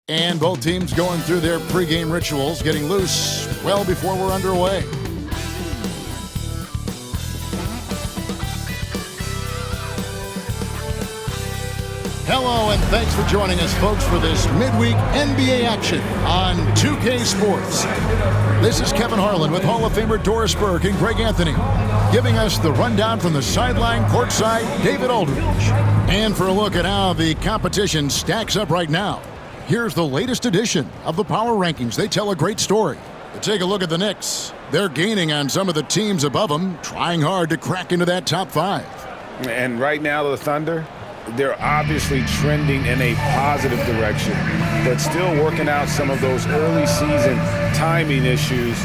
And both teams going through their pregame rituals, getting loose well before we're underway. Hello, and thanks for joining us, folks, for this midweek NBA action on 2K Sports. This is Kevin Harlan with Hall of Famer Doris Burke and Greg Anthony, giving us the rundown from the sideline courtside, David Aldridge. And for a look at how the competition stacks up right now, here's the latest edition of the Power Rankings. They tell a great story. Take a look at the Knicks. They're gaining on some of the teams above them, trying hard to crack into that top 5. And right now, the Thunder, they're obviously trending in a positive direction, but still working out some of those early season timing issues.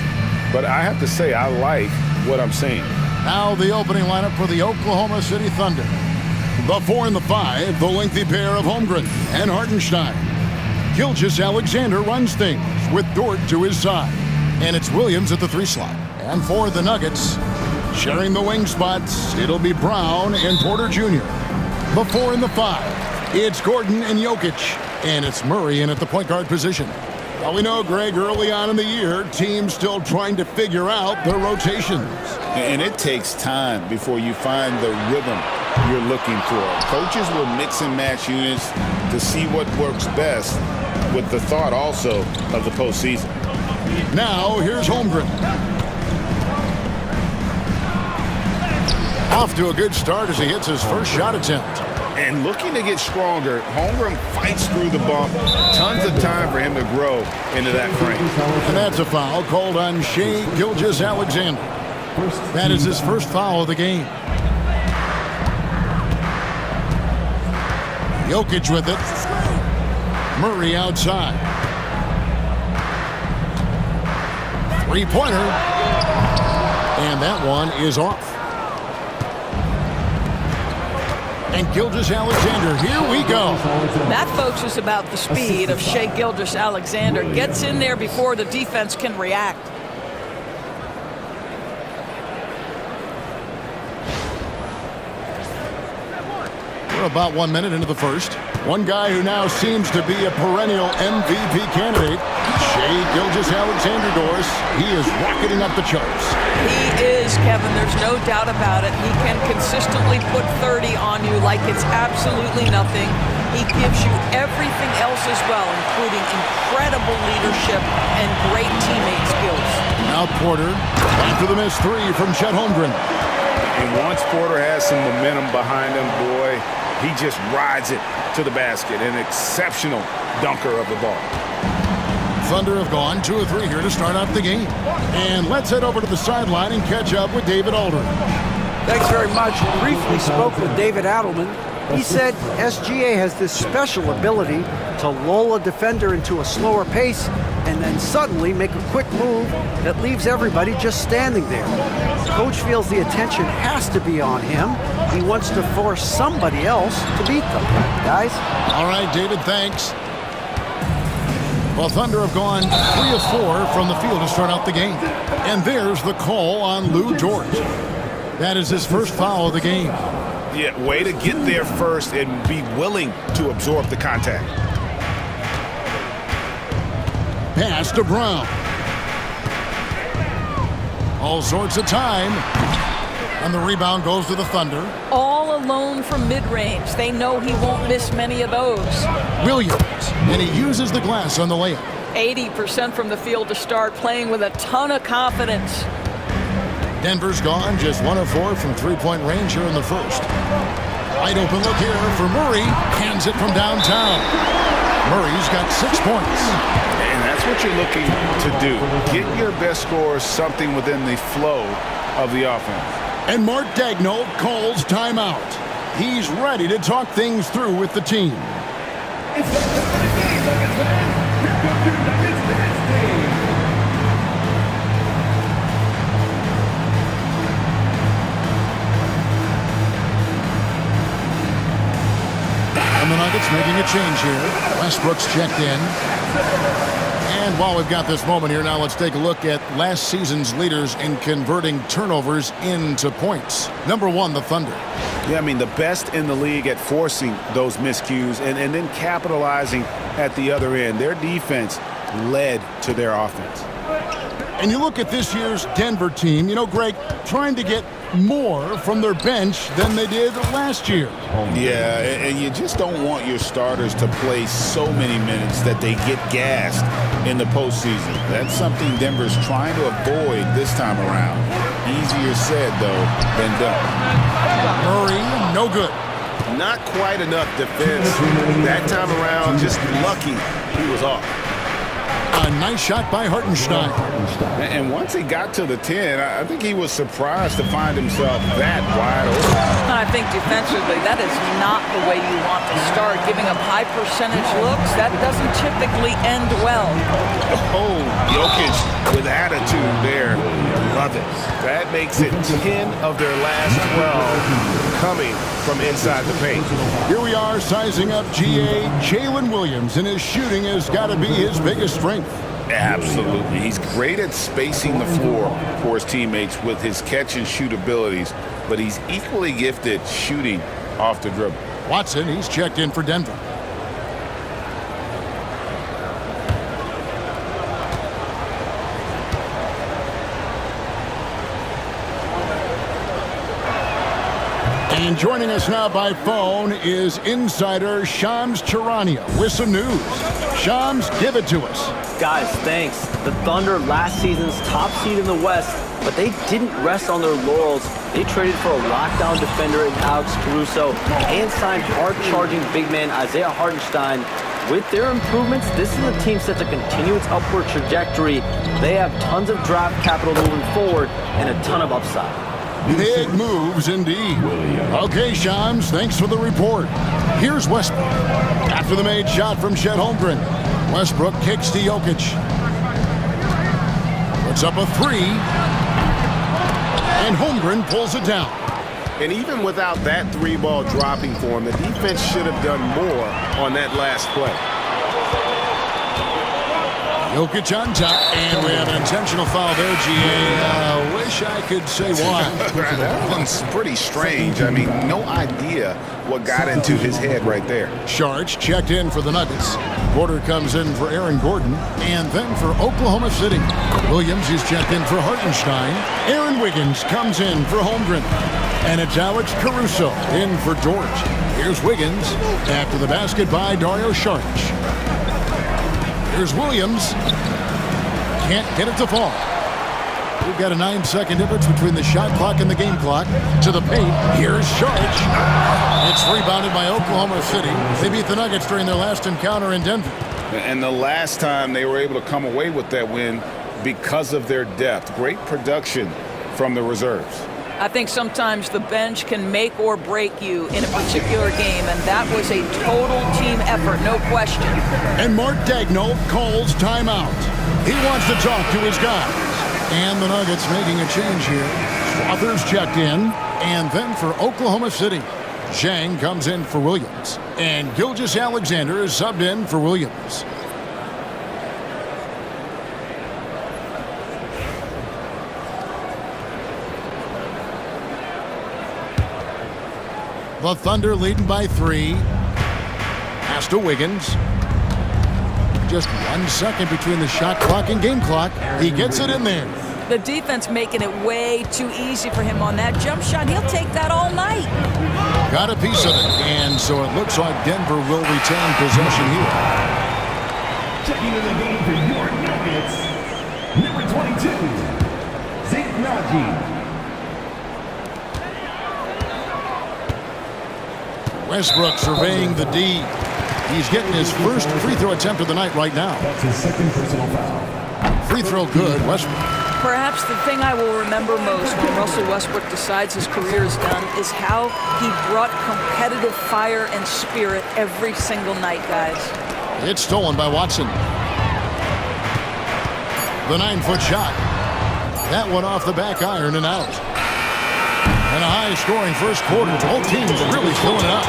But I have to say, I like what I'm seeing. Now the opening lineup for the Oklahoma City Thunder. The 4 and the 5, the lengthy pair of Holmgren and Hartenstein. Gilgeous-Alexander runs things with Dort to his side. And it's Williams at the 3 slot. And for the Nuggets, sharing the wing spots, it'll be Brown and Porter Jr. The 4 and the 5, it's Gordon and Jokic, and it's Murray in at the point guard position. Well, we know, Greg, early on in the year, teams still trying to figure out their rotations. And it takes time before you find the rhythm you're looking for. Coaches will mix and match units to see what works best, with the thought also of the postseason. Now, here's Holmgren. Off to a good start as he hits his first shot attempt. And looking to get stronger, Holmgren fights through the bump. Tons of time for him to grow into that frame. And that's a foul called on Shai Gilgeous-Alexander. That is his first foul of the game. Jokic with it. Murray outside. Three-pointer. And that one is off. And Gilgeous-Alexander, here we go. That, folks, is about the speed of Shai Gilgeous-Alexander. Gets in there before the defense can react. We're about 1 minute into the first. One guy who now seems to be a perennial MVP candidate, Shai Gilgeous-Alexander, Doris. He is rocketing up the charts. He is, Kevin. There's no doubt about it. He can consistently put 30 on you like it's absolutely nothing. He gives you everything else as well, including incredible leadership and great teammate skills. Now Porter, after the missed 3 from Chet Holmgren. And once Porter has some momentum behind him, boy, he just rides it to the basket. An exceptional dunker of the ball. Thunder have gone 2 of 3 here to start out the game. And let's head over to the sideline and catch up with David Aldridge. Thanks very much. Briefly spoke with David Adelman. He said SGA has this special ability to lull a defender into a slower pace and then suddenly make a quick move that leaves everybody just standing there. Coach feels the attention has to be on him. He wants to force somebody else to beat them. Guys? All right, David, thanks. Well, Thunder have gone 3 of 4 from the field to start out the game. And there's the call on Lu Dort. That is his first foul of the game. Yeah, way to get there first and be willing to absorb the contact. Pass to Brown. All sorts of time. And the rebound goes to the Thunder. All alone from mid-range. They know he won't miss many of those. Williams. And he uses the glass on the layup. 80% from the field to start, playing with a ton of confidence. Denver's gone just 1 of 4 from three-point range here in the first. Wide open look here for Murray. Hands it from downtown. Murray's got 6 points. And that's what you're looking to do. Get your best scorers something within the flow of the offense. And Mark Daigneault calls timeout. He's ready to talk things through with the team. And the Nuggets making a change here. Westbrook's checked in. And while we've got this moment here, now let's take a look at last season's leaders in converting turnovers into points. Number 1, the Thunder. Yeah, I mean, the best in the league at forcing those miscues and then capitalizing at the other end. Their defense led to their offense. And you look at this year's Denver team, you know, Greg, trying to get more from their bench than they did last year. Yeah, and you just don't want your starters to play so many minutes that they get gassed in the postseason. That's something Denver's trying to avoid this time around. Easier said, though, than done. Murray, no good. Not quite enough defense. That time around, just lucky he was off. A nice shot by Hartenstein. And once he got to the 10, I think he was surprised to find himself that wide open. I think defensively, that is not the way you want to start. Giving up high percentage looks, that doesn't typically end well. Oh, Jokic with attitude there. Love it. That makes it 10 of their last 12 coming from inside the paint. Here we are sizing up GA. Jalen Williams, and his shooting has got to be his biggest strength. Absolutely. He's great at spacing the floor for his teammates with his catch-and-shoot abilities, but he's equally gifted shooting off the dribble. Watson, he's checked in for Denver. And joining us now by phone is insider Shams Charania with some news. Shams, give it to us. Guys, thanks. The Thunder, last season's top seed in the West, but they didn't rest on their laurels. They traded for a lockdown defender in Alex Caruso and signed hard-charging big man Isaiah Hartenstein. With their improvements, this is a team set to continue its upward trajectory. They have tons of draft capital moving forward and a ton of upside. Big moves indeed. Okay, Shams, thanks for the report. Here's Westbrook. After the made shot from Chet Holmgren, Westbrook kicks to Jokic. Puts up a 3. And Holmgren pulls it down. And even without that 3-ball dropping for him, the defense should have done more on that last play. Jokic on top, and we have an intentional foul there, GA. Wish I could say why. That one's pretty strange. I mean, no idea what got into his head right there. Sharge checked in for the Nuggets. Porter comes in for Aaron Gordon, and then for Oklahoma City. Williams is checked in for Hartenstein. Aaron Wiggins comes in for Holmgren. And it's Alex Caruso in for Dort. Here's Wiggins after the basket by Dario Saric. Here's Williams. Can't get it to fall. We've got a 9-second difference between the shot clock and the game clock. To the paint. Here's Saric. It's rebounded by Oklahoma City. They beat the Nuggets during their last encounter in Denver. And the last time they were able to come away with that win because of their depth. Great production from the reserves. I think sometimes the bench can make or break you in a particular game, and that was a total team effort, no question. And Mark Daigneault calls timeout. He wants to talk to his guys. And the Nuggets making a change here. Struthers checked in, and then for Oklahoma City, Zhang comes in for Williams. And Gilgeous-Alexander is subbed in for Williams. The Thunder leading by 3. Pass to Wiggins. Just 1 second between the shot clock and game clock. He gets it in there. The defense making it way too easy for him on that jump shot. He'll take that all night. Got a piece of it. And so it looks like Denver will retain possession here. Checking in the game for your Nuggets, number 22, Zeke Naji. Westbrook surveying the D. He's getting his first free throw attempt of the night right now. That's his second personal foul. Free throw good, Westbrook. Perhaps the thing I will remember most when Russell Westbrook decides his career is done is how he brought competitive fire and spirit every single night, guys. It's stolen by Watson. The 9-foot shot. That one off the back iron and out. And a high-scoring first quarter. Both teams really filling it up.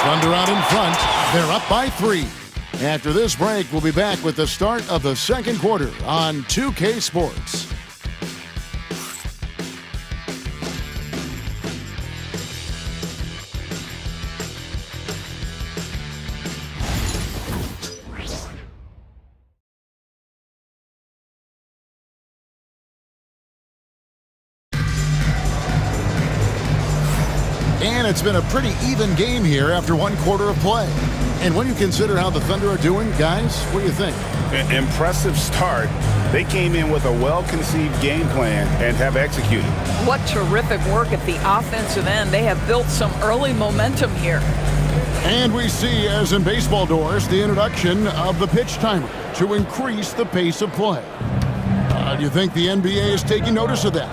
Thunder out in front. They're up by 3. After this break, we'll be back with the start of the second quarter on 2K Sports. And it's been a pretty even game here after one quarter of play. And when you consider how the Thunder are doing, guys, what do you think? Impressive start. They came in with a well-conceived game plan and have executed. What terrific work at the offensive end. They have built some early momentum here. And we see, as in baseball doors, the introduction of the pitch timer to increase the pace of play. Do you think the NBA is taking notice of that?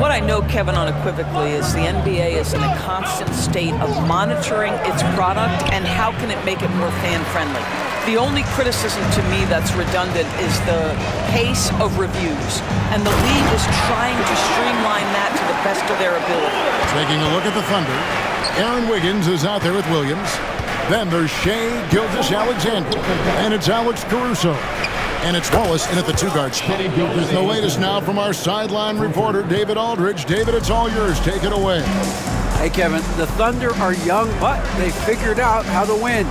What I know, Kevin, unequivocally is the NBA is in a constant state of monitoring its product and how can it make it more fan-friendly. The only criticism to me that's redundant is the pace of reviews, and the league is trying to streamline that to the best of their ability. Taking a look at the Thunder, Aaron Wiggins is out there with Williams. Then there's Shai Gilgeous-Alexander, and it's Alex Caruso. And it's Wallace in at the two-guard spot. The latest now from our sideline reporter, David Aldridge. David, it's all yours. Take it away. Hey, Kevin, the Thunder are young, but they figured out how to win.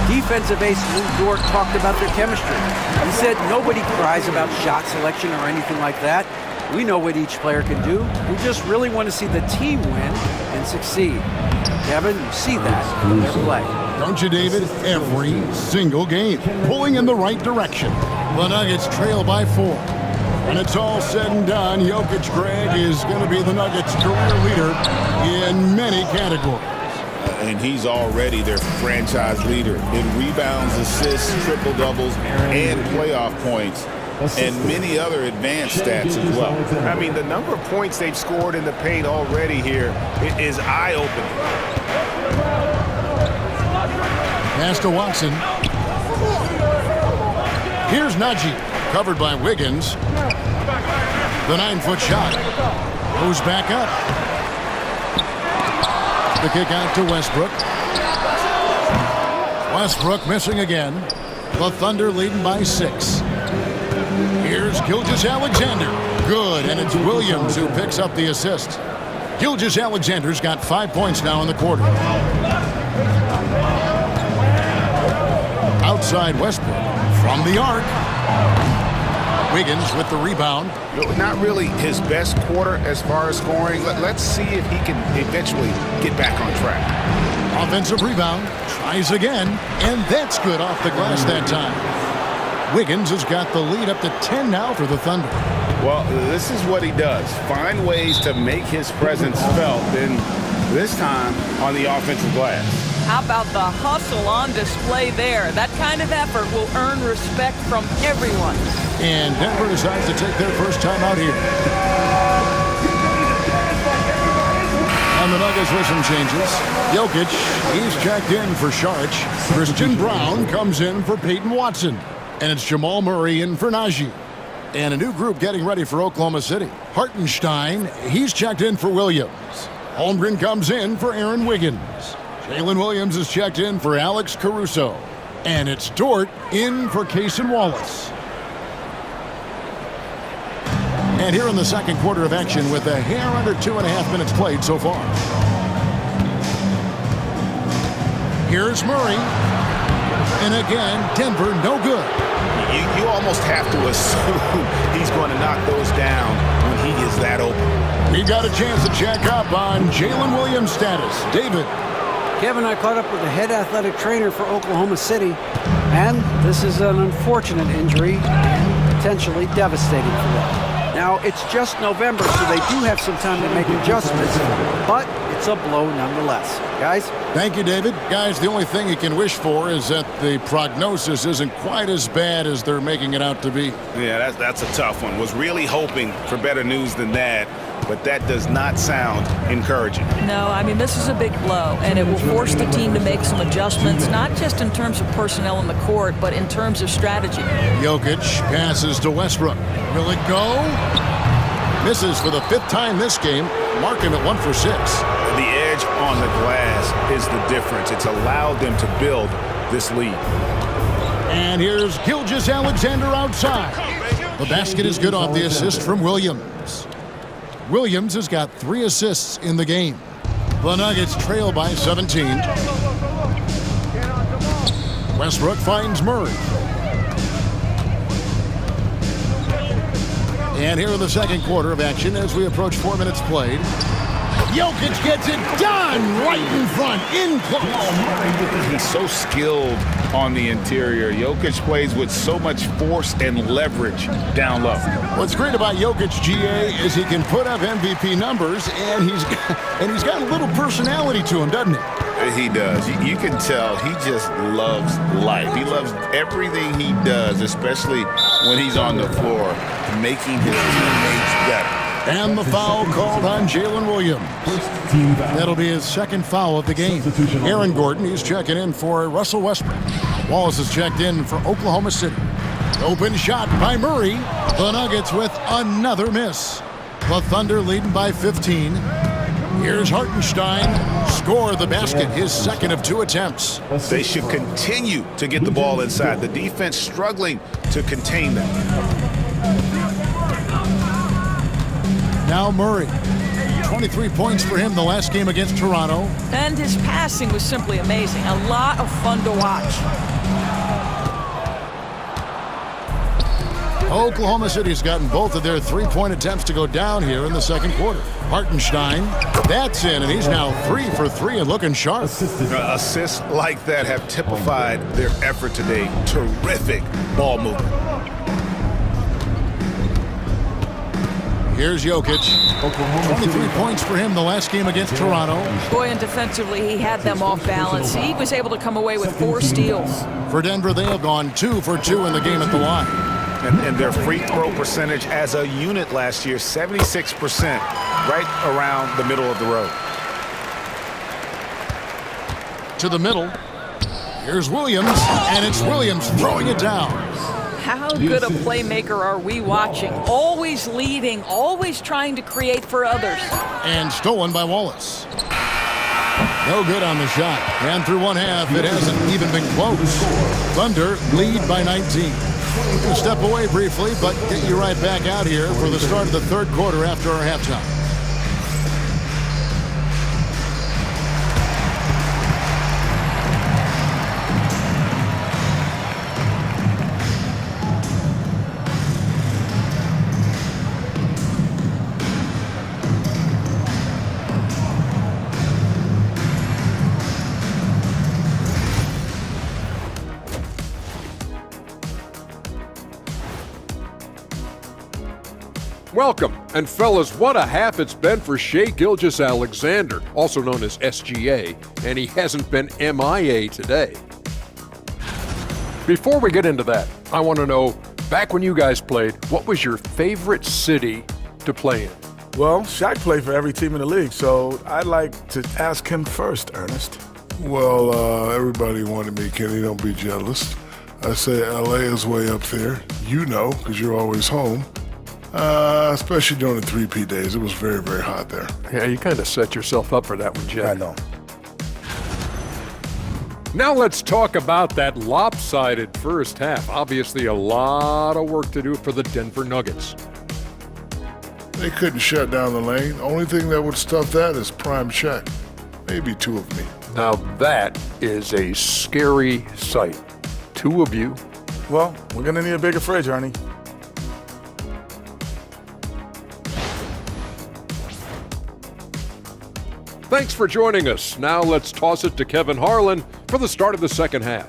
Defensive ace Lou Dort talked about their chemistry. He said nobody cries about shot selection or anything like that. We know what each player can do. We just really want to see the team win and succeed. Kevin, you see that in their play. Don't you, David? Every single game, pulling in the right direction. The Nuggets trail by 4. And it's all said and done, Jokic, Greg, is going to be the Nuggets' career leader in many categories. And he's already their franchise leader in rebounds, assists, triple-doubles, and playoff points, and many other advanced stats as well. I mean, the number of points they've scored in the paint already here is eye-opening. Pass to Watson. Here's Najee, covered by Wiggins. The 9-foot shot goes back up. The kick out to Westbrook. Westbrook missing again. The Thunder leading by 6. Here's Gilgeous-Alexander. Good, and it's Williams who picks up the assist. Gilgeous-Alexander's got 5 points now in the quarter. Outside Westbrook from the arc. Wiggins with the rebound. Not really his best quarter as far as scoring. Let's see if he can eventually get back on track. Offensive rebound. Tries again. And that's good off the glass that time. Wiggins has got the lead up to 10 now for the Thunder. Well, this is what he does. Find ways to make his presence felt, and this time on the offensive glass. How about the hustle on display there? That kind of effort will earn respect from everyone. And Denver decides to take their first time out here. And the Nuggets with some changes. Jokic, he's checked in for Saric. Christian Brown comes in for Peyton Watson. And it's Jamal Murray in for Najee. And a new group getting ready for Oklahoma City. Hartenstein, he's checked in for Williams. Holmgren comes in for Aaron Wiggins. Jalen Williams is checked in for Alex Caruso. And it's Dort in for Cason Wallace. And here in the second quarter of action with a hair under 2.5 minutes played so far. Here's Murray. And again, Denver no good. You almost have to assume he's going to knock those down when he is that open. We got a chance to check up on Jalen Williams' status. David. Kevin, I caught up with the head athletic trainer for Oklahoma City, and this is an unfortunate injury and potentially devastating for them. Now, it's just November, so they do have some time to make adjustments, but it's a blow nonetheless. Guys? Thank you, David. Guys, the only thing you can wish for is that the prognosis isn't quite as bad as they're making it out to be. Yeah, that's a tough one. Was really hoping for better news than that, but that does not sound encouraging. No, I mean, this is a big blow, and it will force the team to make some adjustments, not just in terms of personnel in the court, but in terms of strategy. Jokic passes to Westbrook. Will it go? Misses for the 5th time this game. Mark him at 1 for 6. The edge on the glass is the difference. It's allowed them to build this lead. And here's Gilgeous-Alexander outside. The basket is good off the assist from Williams. Williams has got 3 assists in the game. The Nuggets trail by 17. Westbrook finds Murray. And here in the second quarter of action as we approach 4 minutes played. Jokic gets it done right in front, in close. He's so skilled on the interior. Jokic plays with so much force and leverage down low. What's great about Jokic, GA, is he can put up MVP numbers, and he's got a little personality to him, doesn't he? He does. You can tell he just loves life. He loves everything he does, especially when he's on the floor, making his teammates better. And the foul called on Jalen Williams. That'll be his second foul of the game. Aaron Gordon, he's checking in for Russell Westbrook. Wallace has checked in for Oklahoma City. Open shot by Murray. The Nuggets with another miss. The Thunder leading by 15. Here's Hartenstein. Score the basket, his second of 2 attempts. They should continue to get the ball inside. The defense struggling to contain them. Now Murray. 23 points for him the last game against Toronto. And his passing was simply amazing. A lot of fun to watch. Oklahoma City's gotten both of their 3-point attempts to go down here in the second quarter. Hartenstein, that's in, and he's now 3 for 3 and looking sharp. Assists like that have typified their effort today. Terrific ball movement. Here's Jokic. 23 points for him the last game against Toronto. Boy, and defensively, he had them off balance. He was able to come away with 4 steals. For Denver, they have gone 2 for 2 in the game at the line. And their free throw percentage as a unit last year, 76%, right around the middle of the road. To the middle. Here's Williams, and it's Williams throwing it down. How good a playmaker are we watching? Always leading, always trying to create for others. And stolen by Wallace. No good on the shot. And through one half, it hasn't even been close. Thunder lead by 19. We're going to step away briefly, but get you right back out here for the start of the third quarter after our halftime. Welcome, and fellas, what a half it's been for Shai Gilgeous-Alexander, also known as SGA, and he hasn't been MIA today. Before we get into that, I want to know, back when you guys played, what was your favorite city to play in? Well, Shaq played for every team in the league, so I'd like to ask him first, Ernest. Well, everybody wanted me, Kenny, don't be jealous. I say LA is way up there. You know, because you're always home. Especially during the 3P days. It was very, very hot there. Yeah, you kind of set yourself up for that one, Jeff. I know. Now let's talk about that lopsided first half. Obviously, a lot of work to do for the Denver Nuggets. They couldn't shut down the lane. Only thing that would stuff that is prime check. Maybe 2 of me. Now that is a scary sight. 2 of you. Well, we're going to need a bigger fridge, Ernie. Thanks for joining us. Now let's toss it to Kevin Harlan for the start of the second half.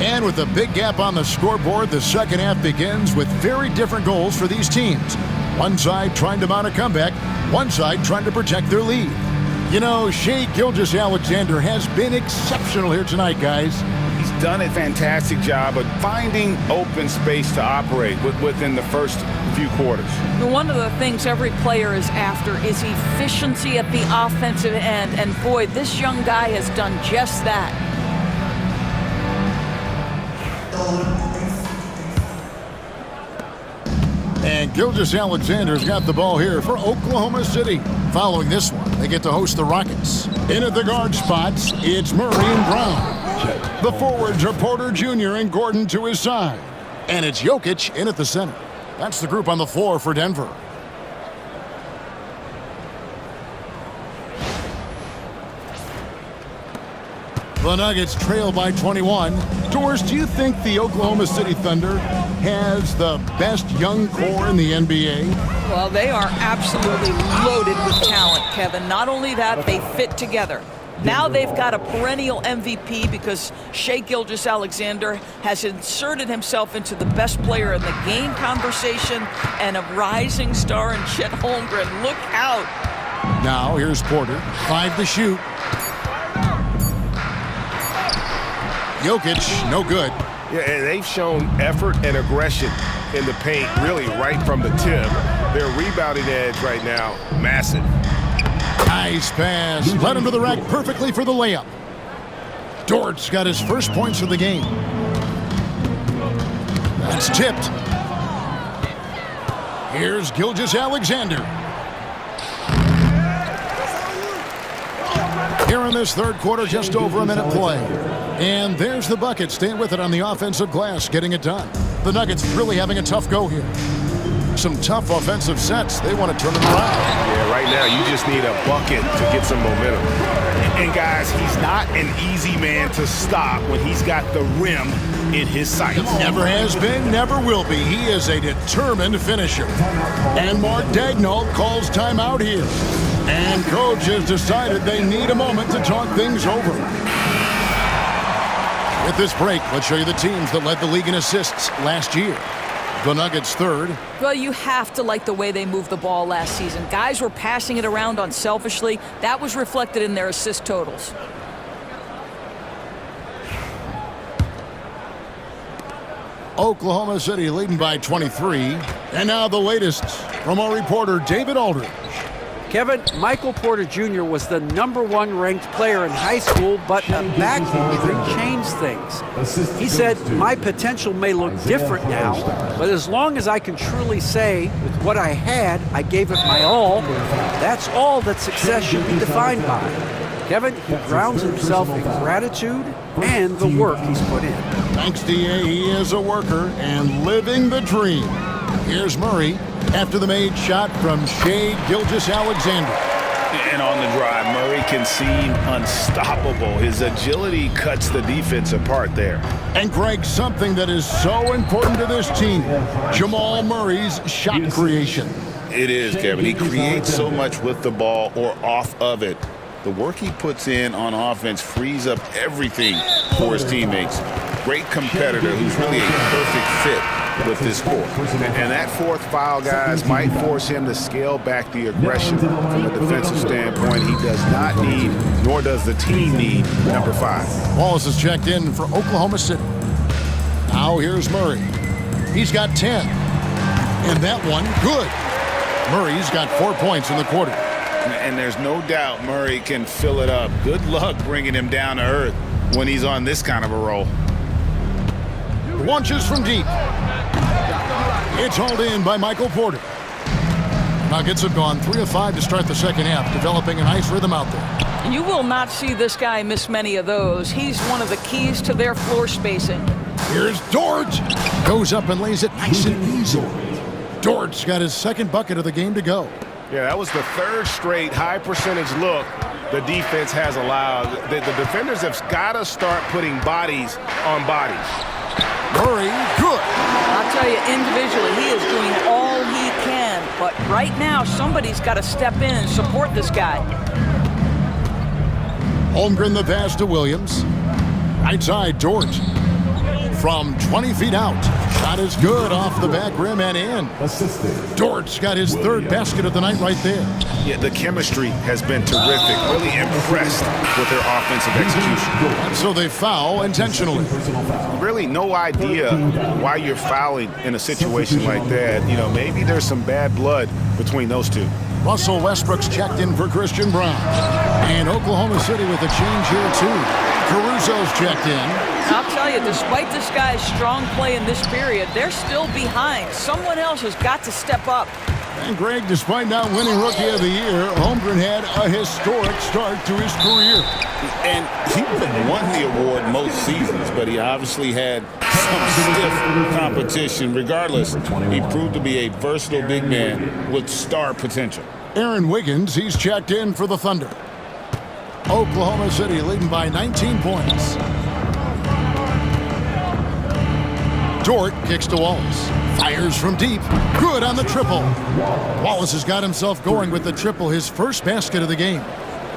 And with a big gap on the scoreboard, the second half begins with very different goals for these teams. One side trying to mount a comeback, one side trying to protect their lead. You know, Shai Gilgeous-Alexander has been exceptional here tonight, guys. He's done a fantastic job of finding open space to operate within the first few quarters. One of the things every player is after is efficiency at the offensive end, and boy, this young guy has done just that. And Gilgeous-Alexander's got the ball here for Oklahoma City. Following this one, they get to host the Rockets. In at the guard spots, it's Murray and Brown. The forwards are Porter Jr. and Gordon to his side. And it's Jokic in at the center. That's the group on the floor for Denver. The Nuggets trail by 21. Doris, do you think the Oklahoma City Thunder has the best young core in the NBA? Well, they are absolutely loaded with talent, Kevin. Not only that, they fit together. Now they've got a perennial MVP because Shai Gilgeous-Alexander has inserted himself into the best player in the game conversation and a rising star in Chet Holmgren. Look out. Now here's Porter. 5 to shoot. Jokic, no good. Yeah, and they've shown effort and aggression in the paint, really right from the tip. Their rebounding edge right now, massive. Nice pass. Led him to the rack perfectly for the layup. Dort's got his first points of the game. That's tipped. Here's Gilgeous-Alexander. Here in this third quarter, just over a minute play. And there's the bucket. Staying with it on the offensive glass, getting it done. The Nuggets really having a tough go here. Some tough offensive sets. They want to turn it around. Yeah, right now you just need a bucket to get some momentum. And guys, he's not an easy man to stop when he's got the rim in his sights. Never has been, never will be. He is a determined finisher. And Mark Daigneault calls timeout here. And coach has decided they need a moment to talk things over. With this break, let's show you the teams that led the league in assists last year. The Nuggets third. Well, you have to like the way they moved the ball last season. Guys were passing it around unselfishly. That was reflected in their assist totals. Oklahoma City leading by 23. And now the latest from our reporter David Aldridge. Kevin, Michael Porter Jr. was the #1 ranked player in high school, but a back injury changed things. He said, my potential may look different now, but as long as I can truly say, with what I had, I gave it my all, that's all that success should be defined by. Kevin, he grounds himself in gratitude and the work he's put in. Thanks, D.A. He is a worker and living the dream. Here's Murray after the made shot from Shai Gilgeous-Alexander. And on the drive, Murray can seem unstoppable. His agility cuts the defense apart there. And Greg, something that is so important to this team, Jamal Murray's shot creation. It is, Kevin. He creates so much with the ball or off of it. The work he puts in on offense frees up everything for his teammates. Great competitor who's really a perfect fit with this core. And that fourth foul, guys, might force him to scale back the aggression from a defensive standpoint. He does not need, nor does the team need, number 5. Wallace is checked in for Oklahoma City. Now here's Murray. He's got 10. And that one, good. Murray's got 4 points in the quarter. And there's no doubt Murray can fill it up. Good luck bringing him down to earth when he's on this kind of a roll. Launches from deep. It's hauled in by Michael Porter. Nuggets have gone 3 of 5 to start the second half, developing a nice rhythm out there. You will not see this guy miss many of those. He's one of the keys to their floor spacing. Here's Dort. Goes up and lays it nice and easy. Dort's got his second bucket of the game to go. Yeah, that was the third straight high-percentage look the defense has allowed. The defenders have got to start putting bodies on bodies. Murray, good. I'll tell you, individually, he is doing all he can. But right now, somebody's got to step in and support this guy. Holmgren the pass to Williams. Right side, Dort. From 20 feet out. Shot is good off the back rim and in. Dort's got his third basket of the night right there. Yeah, the chemistry has been terrific. Really impressed with their offensive execution. And so they foul intentionally. Really no idea why you're fouling in a situation like that. You know, maybe there's some bad blood between those two. Russell Westbrook's checked in for Christian Brown. And Oklahoma City with a change here too. Caruso's checked in. I'll tell you, despite this guy's strong play in this period, they're still behind. Someone else has got to step up. And Greg, despite not winning Rookie of the Year, Holmgren had a historic start to his career. And he would have won the award most seasons, but he obviously had some stiff competition. Regardless, he proved to be a versatile big man with star potential. Aaron Wiggins, he's checked in for the Thunder. Oklahoma City leading by 19 points. Dort kicks to Wallace. Fires from deep. Good on the triple. Wallace has got himself going with the triple, his first basket of the game.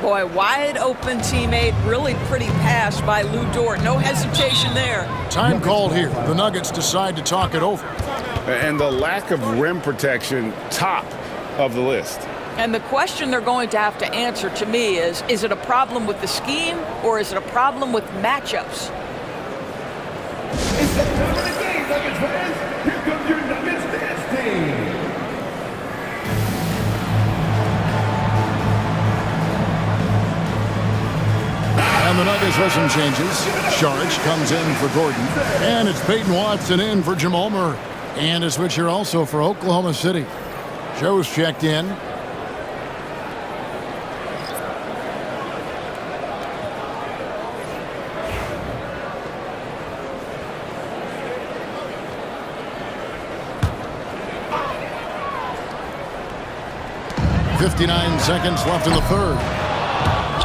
Boy, wide open teammate, really pretty pass by Lou Dort. No hesitation there. Time called here. The Nuggets decide to talk it over. And the lack of rim protection, top of the list. And the question they're going to have to answer to me is it a problem with the scheme or is it a problem with matchups? It's that time of the game, Nuggets fans. Here comes your Nuggets dance team. And the Nuggets with some changes. Saric comes in for Gordon. And it's Peyton Watson in for Jamal Murray. And a switcher also for Oklahoma City. Joe's checked in. .59 seconds left in the third.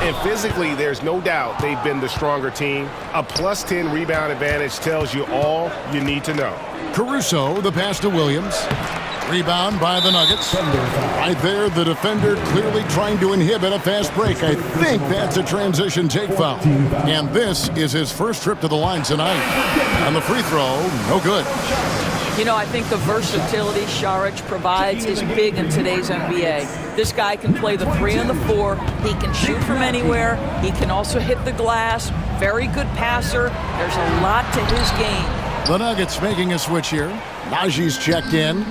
And physically, there's no doubt they've been the stronger team. A plus 10 rebound advantage tells you all you need to know. Caruso, the pass to Williams. Rebound by the Nuggets. Right there, the defender clearly trying to inhibit a fast break. I think that's a transition take foul. And this is his first trip to the line tonight. And the free throw, no good. You know, I think the versatility Saric provides is big in today's NBA. This guy can play the 3 and the 4. He can shoot from anywhere. He can also hit the glass. Very good passer. There's a lot to his game. The Nuggets making a switch here. Najee's checked in.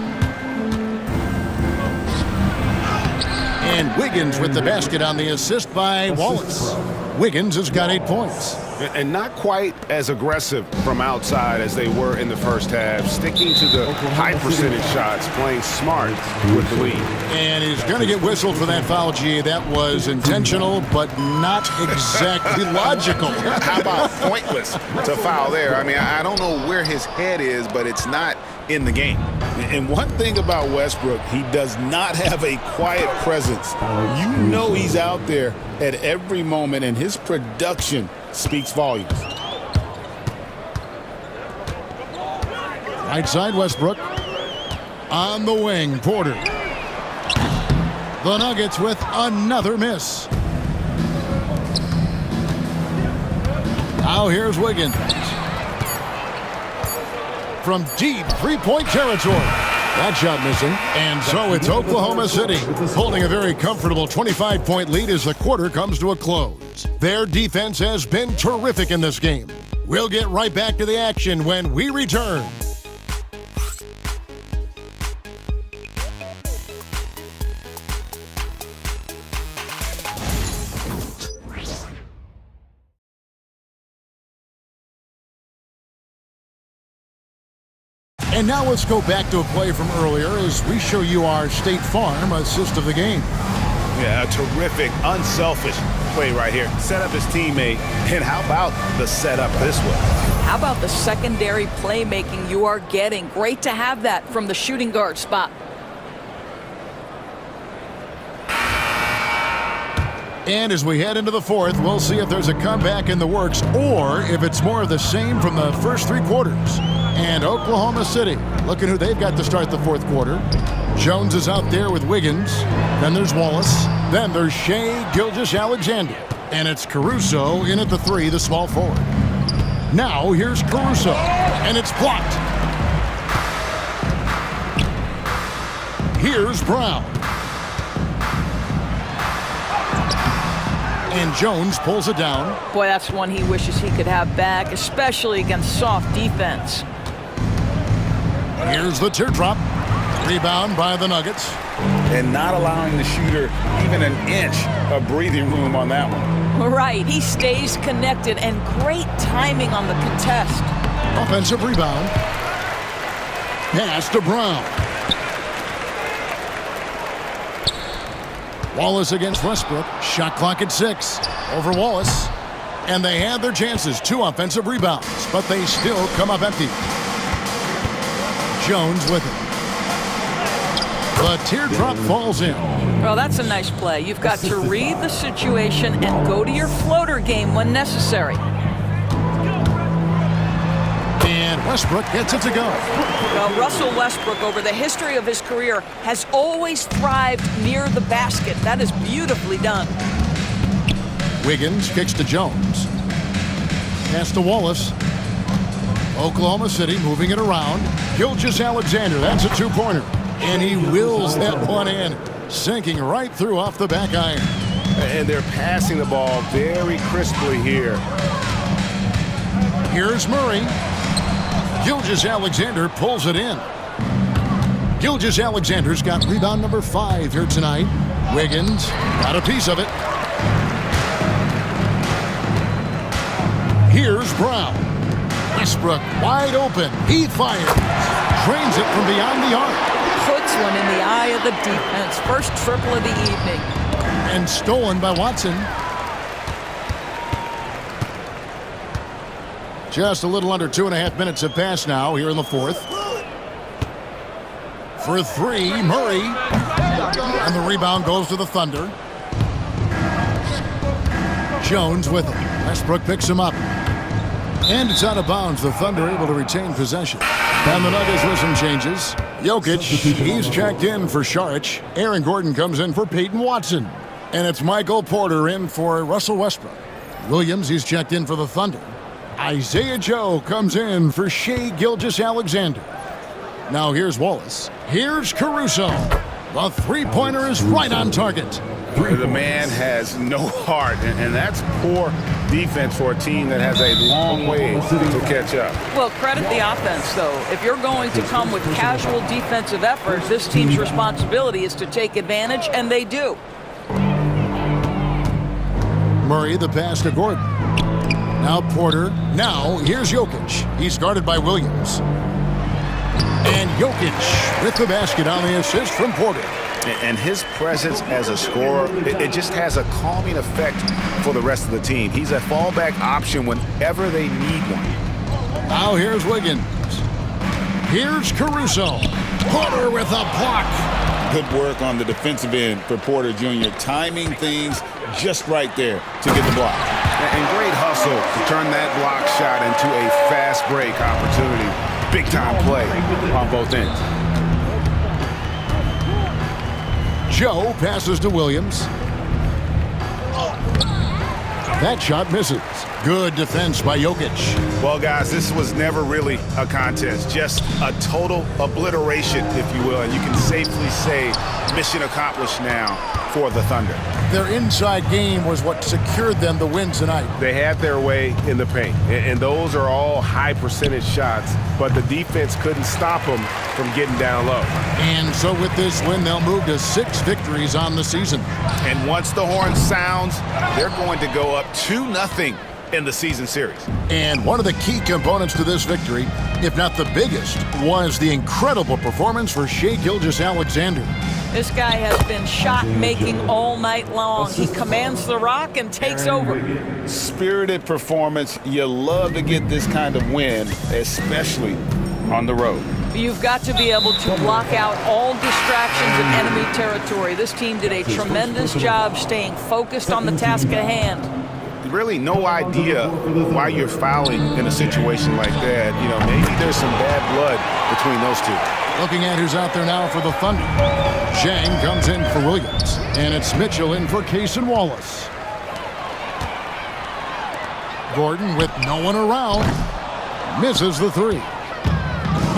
And Wiggins with the basket on the assist by Wallace. Wiggins has got 8 points. And not quite as aggressive from outside as they were in the first half, sticking to the high percentage shots, playing smart with the lead. And he's going to get whistled for that foul, G. That was intentional, but not exactly logical. How about pointless to foul there? I mean, I don't know where his head is, but it's not in the game. And one thing about Westbrook, he does not have a quiet presence. You know he's out there at every moment, and his production speaks volumes. Right side, Westbrook. On the wing, Porter. The Nuggets with another miss. Now here's Wiggins. From deep three-point territory. That shot missing. And so it's Oklahoma City holding a very comfortable 25-point lead as the quarter comes to a close. Their defense has been terrific in this game. We'll get right back to the action when we return. And now let's go back to a play from earlier as we show you our State Farm assist of the game. Yeah, a terrific, unselfish play right here. Set up his teammate. And how about the setup this way? How about the secondary playmaking you are getting? Great to have that from the shooting guard spot. And as we head into the fourth, we'll see if there's a comeback in the works or if it's more of the same from the first 3 quarters. And Oklahoma City, looking who they've got to start the fourth quarter. Jones is out there with Wiggins. Then there's Wallace. Then there's Shai Gilgeous-Alexander. And it's Caruso in at the 3, the small forward. Now here's Caruso. And it's blocked. Here's Brown. And Jones pulls it down. Boy, that's one he wishes he could have back, especially against soft defense. Here's the teardrop. Rebound by the Nuggets. And not allowing the shooter even an inch of breathing room on that one. Right, he stays connected and great timing on the contest. Offensive rebound. Pass to Brown. Wallace against Westbrook. Shot clock at 6. Over Wallace. And they had their chances. 2 offensive rebounds, but they still come up empty. Jones with it. The teardrop falls in. Well, that's a nice play. You've got to read the situation and go to your floater game when necessary. And Westbrook gets it to go. Well, Russell Westbrook, over the history of his career, has always thrived near the basket. That is beautifully done. Wiggins kicks to Jones. Pass to Wallace. Oklahoma City moving it around. Gilgeous-Alexander, that's a 2-pointer. And he wills that one in, sinking right through off the back iron. And they're passing the ball very crisply here. Here's Murray. Gilgeous-Alexander pulls it in. Gilgeous-Alexander's got rebound number 5 here tonight. Wiggins got a piece of it. Here's Brown. Westbrook wide open. He fires. Trains it from beyond the arc. Puts one in the eye of the defense. First triple of the evening. And stolen by Watson. Just a little under 2.5 minutes have passed now here in the 4th. For 3, Murray. And the rebound goes to the Thunder. Jones with it. Westbrook picks him up. And it's out of bounds. The Thunder able to retain possession. And the Nuggets with some changes. Jokic, he's checked in for Saric. Aaron Gordon comes in for Peyton Watson. And it's Michael Porter in for Russell Westbrook. Williams, he's checked in for the Thunder. Isaiah Joe comes in for Shai Gilgeous-Alexander. Now here's Wallace. Here's Caruso. The 3-pointer is right on target. The man has no heart, and that's poor defense for a team that has a long way to catch up. Well, credit the offense, though. If you're going to come with casual defensive effort, this team's responsibility is to take advantage, and they do. Murray, the pass to Gordon. Now Porter. Now here's Jokic. He's guarded by Williams. And Jokic with the basket on the assist from Porter. And his presence as a scorer, it just has a calming effect for the rest of the team. He's a fallback option whenever they need one. Now here's Wiggins. Here's Caruso. Porter with a block. Good work on the defensive end for Porter Jr. Timing things just right there to get the block. And great hustle to turn that block shot into a fast break opportunity. Big time play on both ends. Joe passes to Williams. That shot misses. Good defense by Jokic. Well, guys, this was never really a contest. Just a total obliteration, if you will. And you can safely say mission accomplished now for the Thunder. Their inside game was what secured them the win tonight. They had their way in the paint. And those are all high percentage shots. But the defense couldn't stop them from getting down low. And so with this win, they'll move to 6 victories on the season. And once the horn sounds, they're going to go up 2-0 in the season series. And one of the key components to this victory, if not the biggest, was the incredible performance for Shai Gilgeous-Alexander. This guy has been shot-making all night long. He commands the rock and takes over. Spirited performance. You love to get this kind of win, especially on the road. You've got to be able to block out all distractions in enemy territory. This team did a tremendous job staying focused on the task at hand. Really no idea why you're fouling in a situation like that. You know, maybe there's some bad blood between those two. Looking at who's out there now for the Thunder. Zhang comes in for Williams. And it's Mitchell in for Cason Wallace. Gordon with no one around. Misses the 3.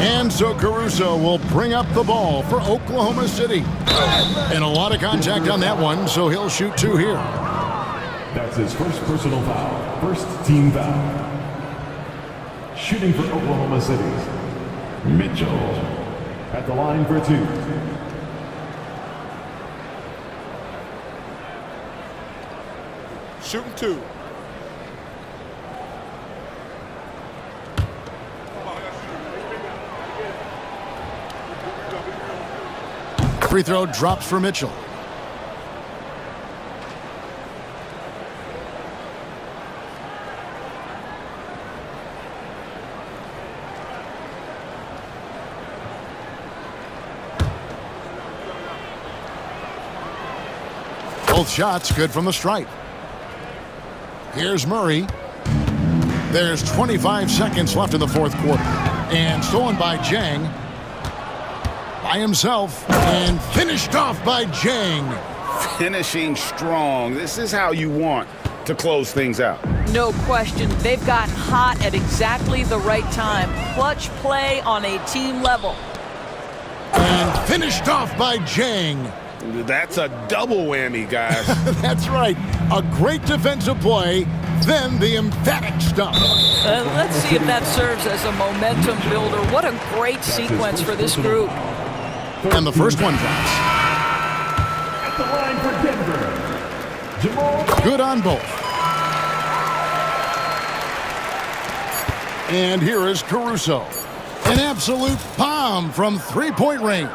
And so Caruso will bring up the ball for Oklahoma City. And a lot of contact on that one, so he'll shoot 2 here. That's his first personal foul. First team foul. Shooting for Oklahoma City, Mitchell at the line for 2. Shooting 2. Free throw drops for Mitchell. Both shots good from the stripe. Here's Murray. There's 25 seconds left in the fourth quarter. And stolen by Jang. By himself. And finished off by Jang. Finishing strong. This is how you want to close things out. No question. They've got hot at exactly the right time. Clutch play on a team level. And finished off by Jang. That's a double whammy, guys. That's right. A great defensive play, then the emphatic stop. Let's see if that serves as a momentum builder. What a great sequence for this group. And the first one drops. At the line for Denver, Jamal. Good on both. And here is Caruso. An absolute bomb from three-point range.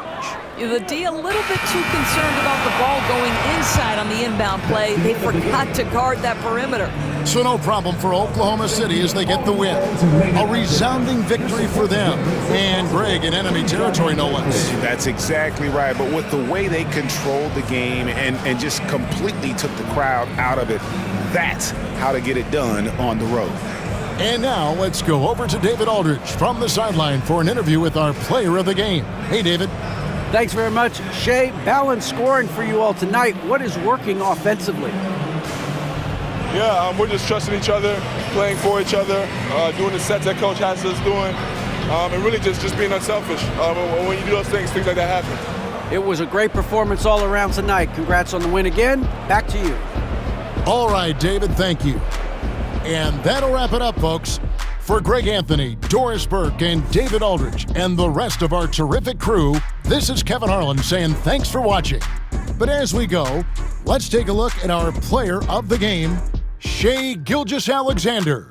The D a little bit too concerned about the ball going inside on the inbound play. They forgot to guard that perimeter. So no problem for Oklahoma City as they get the win. A resounding victory for them. And Greg in enemy territory, no less. That's exactly right. But with the way they controlled the game and just completely took the crowd out of it, that's how to get it done on the road. And now let's go over to David Aldridge from the sideline for an interview with our player of the game. Hey, David. Thanks very much. Shea, balanced scoring for you all tonight. What is working offensively? Yeah, we're just trusting each other, playing for each other, doing the sets that Coach has us doing, and really just being unselfish. When you do those things like that happen. It was a great performance all around tonight. Congrats on the win again. Back to you. All right, David, thank you. And that'll wrap it up, folks. For Greg Anthony, Doris Burke, and David Aldridge, and the rest of our terrific crew, this is Kevin Harlan saying thanks for watching. But as we go, let's take a look at our player of the game, Shai Gilgeous-Alexander.